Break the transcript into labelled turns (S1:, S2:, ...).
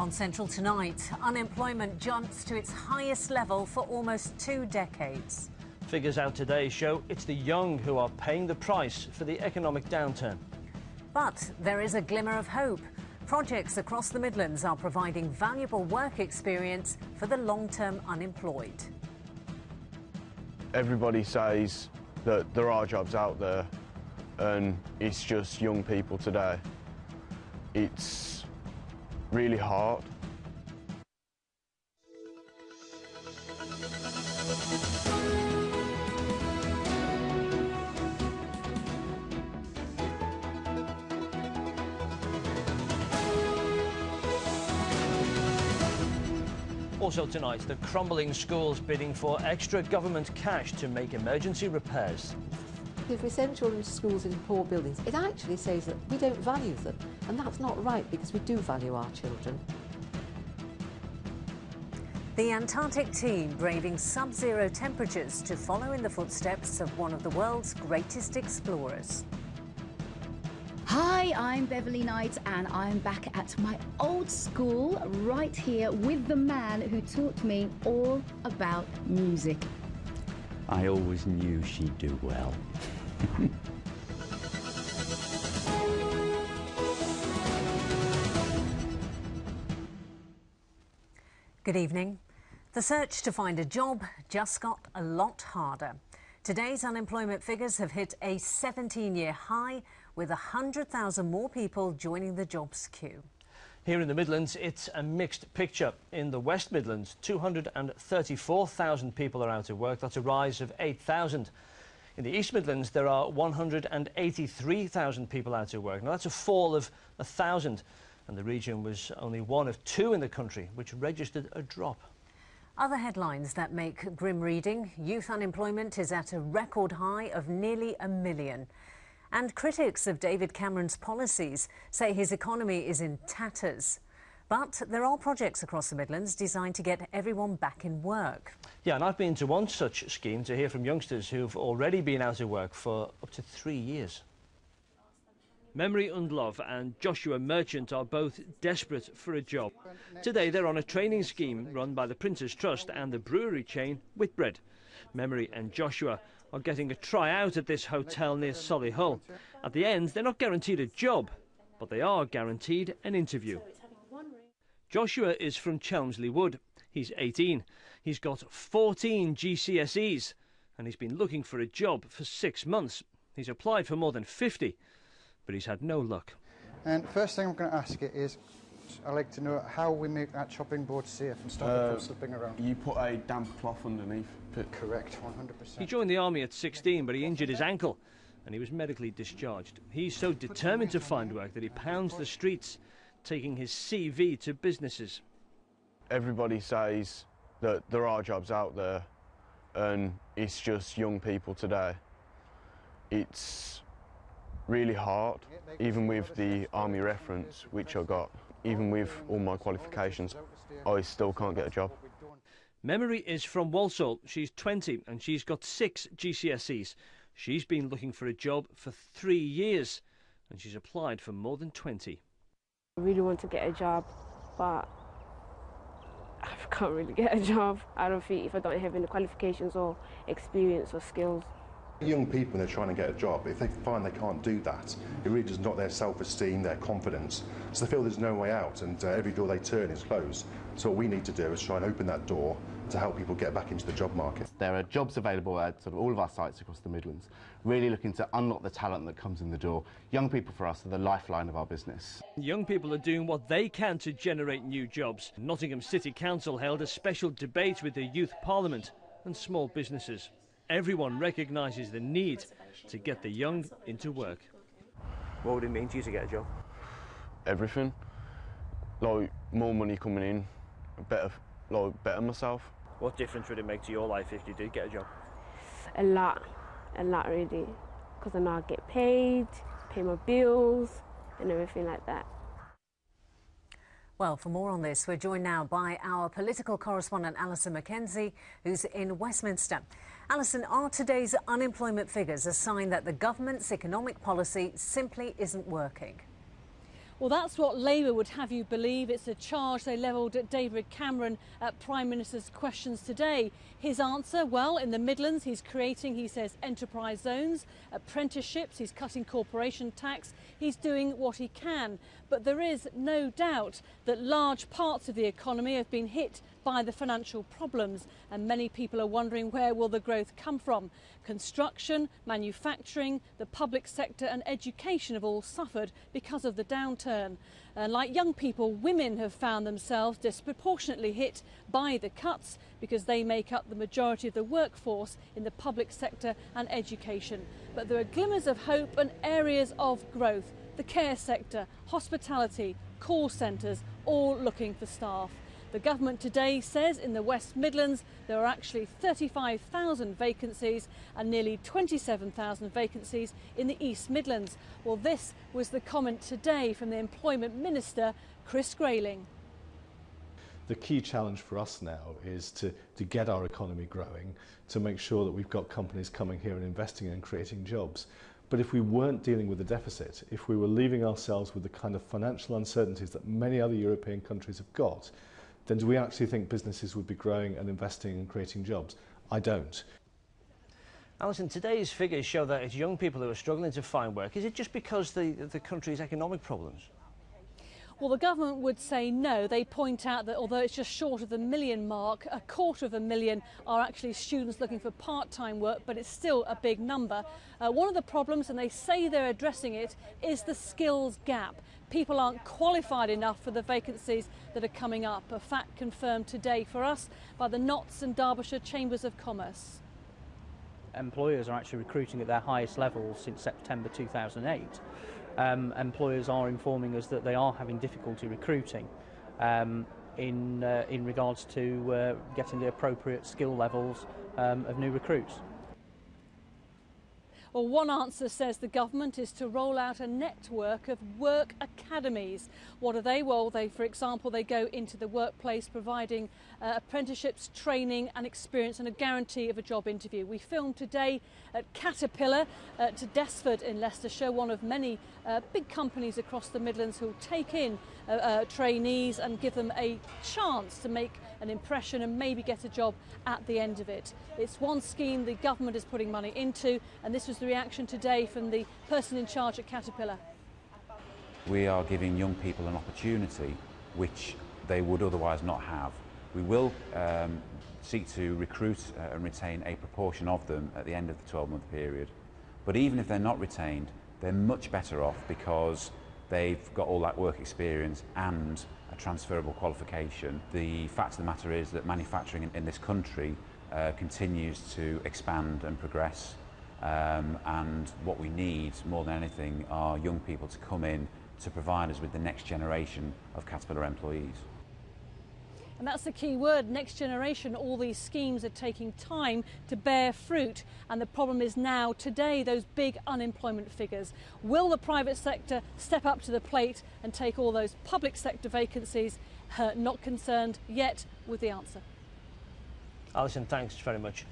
S1: On Central tonight, unemployment jumps to its highest level for almost 2 decades.
S2: Figures out today show it's the young who are paying the price for the economic downturn.
S1: But there is a glimmer of hope. Projects across the Midlands are providing valuable work experience for the long-term unemployed.
S3: Everybody says that there are jobs out there and it's just young people today. It's really hard.
S2: Also tonight, the crumbling schools bidding for extra government cash to make emergency repairs.
S4: If we send children to schools in poor buildings, it actually says that we don't value them, and that's not right because we do value our children.
S1: The Antarctic team braving sub-zero temperatures to follow in the footsteps of one of the world's greatest explorers.
S5: Hi, I'm Beverly Knight and I'm back at my old school right here with the man who taught me all about music.
S6: I always knew she'd do well.
S1: Good evening. The search to find a job just got a lot harder. Today's unemployment figures have hit a 17-year high, with 100,000 more people joining the jobs queue.
S2: Here in the Midlands, it's a mixed picture. In the West Midlands, 234,000 people are out of work. That's a rise of 8,000. In the East Midlands, there are 183,000 people out of work. Now, that's a fall of 1,000, and the region was only one of 2 in the country which registered a drop.
S1: Other headlines that make grim reading: youth unemployment is at a record high of nearly 1 million. And critics of David Cameron's policies say his economy is in tatters. But there are projects across the Midlands designed to get everyone back in work.
S2: Yeah, and I've been to one such scheme to hear from youngsters who've already been out of work for up to 3 years. Memory Undlov and Joshua Merchant are both desperate for a job. Today they're on a training scheme run by the Prince's Trust and the brewery chain Whitbread. Memory and Joshua are getting a try-out at this hotel near Solihull. At the end, they're not guaranteed a job, but they are guaranteed an interview. Joshua is from Chelmsley Wood. He's 18. He's got 14 GCSEs, and he's been looking for a job for 6 months. He's applied for more than 50, but he's had no luck.
S7: And first thing I'm going to ask you is, I'd like to know how we make that chopping board safe and stop it from slipping around.
S3: You put a damp cloth underneath.
S7: Correct, 100%.
S2: He joined the army at 16, but he injured his ankle and he was medically discharged. He's so determined to find work that he pounds the streets, taking his CV to businesses.
S3: Everybody says that there are jobs out there and it's just young people today. It's really hard, even with the army reference which I got. Even with all my qualifications, I still can't get a job.
S2: Memory is from Walsall. She's 20 and she's got 6 GCSEs. She's been looking for a job for 3 years and she's applied for more than 20.
S8: I really want to get a job, but I can't really get a job. I don't think if I don't have any qualifications or experience or skills.
S9: Young people are trying to get a job. If they find they can't do that, it really does knock their self-esteem, their confidence. So they feel there's no way out, and every door they turn is closed. So what we need to do is try and open that door to help people get back into the job market.
S10: There are jobs available at sort of all of our sites across the Midlands, really looking to unlock the talent that comes in the door. Young people for us are the lifeline of our business.
S2: Young people are doing what they can to generate new jobs. Nottingham City Council held a special debate with the Youth Parliament and small businesses. Everyone recognises the need to get the young into work. What would it mean to you to get a job?
S3: Everything. Like, more money coming in, better myself.
S2: What difference would it make to your life if you did get a job?
S8: A lot really, because I know I get paid, pay my bills and everything like that.
S1: Well, for more on this, we're joined now by our political correspondent Alison Mackenzie, who's in Westminster. Alison, are today's unemployment figures a sign that the government's economic policy simply isn't working?
S11: Well, that's what Labour would have you believe. It's a charge they levelled at David Cameron at Prime Minister's Questions today. His answer, well, in the Midlands he's creating, he says, enterprise zones, apprenticeships, he's cutting corporation tax, he's doing what he can. But there is no doubt that large parts of the economy have been hit by the financial problems, and many people are wondering where will the growth come from. Construction, manufacturing, the public sector and education have all suffered because of the downturn. And like young people, women have found themselves disproportionately hit by the cuts because they make up the majority of the workforce in the public sector and education. But there are glimmers of hope and areas of growth. The care sector, hospitality, call centres, all looking for staff. The government today says in the West Midlands there are actually 35,000 vacancies and nearly 27,000 vacancies in the East Midlands. Well, this was the comment today from the Employment Minister, Chris Grayling.
S12: The key challenge for us now is to get our economy growing, to make sure that we've got companies coming here and investing and creating jobs. But if we weren't dealing with the deficit, if we were leaving ourselves with the kind of financial uncertainties that many other European countries have got, then do we actually think businesses would be growing and investing and creating jobs? I don't.
S2: Alison, today's figures show that it's young people who are struggling to find work. Is it just because the country's economic problems?
S11: Well, the government would say no. They point out that although it's just short of the million mark, 250,000 are actually students looking for part-time work, but it's still a big number. One of the problems, and they say they're addressing it, is the skills gap. People aren't qualified enough for the vacancies that are coming up, a fact confirmed today for us by the Notts and Derbyshire Chambers of Commerce.
S13: Employers are actually recruiting at their highest levels since September 2008. Employers are informing us that they are having difficulty recruiting in regards to getting the appropriate skill levels of new recruits.
S11: Well, one answer says the government is to roll out a network of work academies. What are they? Well, for example, they go into the workplace providing apprenticeships, training and experience and a guarantee of a job interview. We filmed today at Caterpillar to Desford in Leicestershire, one of many big companies across the Midlands who take in trainees and give them a chance to make an impression and maybe get a job at the end of it. It's one scheme the government is putting money into, and this was the reaction today from the person in charge at Caterpillar.
S14: We are giving young people an opportunity which they would otherwise not have. We will seek to recruit and retain a proportion of them at the end of the 12-month period. But even if they're not retained, they're much better off because they've got all that work experience and a transferable qualification. The fact of the matter is that manufacturing in this country continues to expand and progress, and what we need more than anything are young people to come in to provide us with the next generation of Caterpillar employees.
S11: And that's the key word, next generation. All these schemes are taking time to bear fruit. And the problem is now, today, those big unemployment figures. Will the private sector step up to the plate and take all those public sector vacancies? Not concerned yet with the answer.
S2: Alison, thanks very much.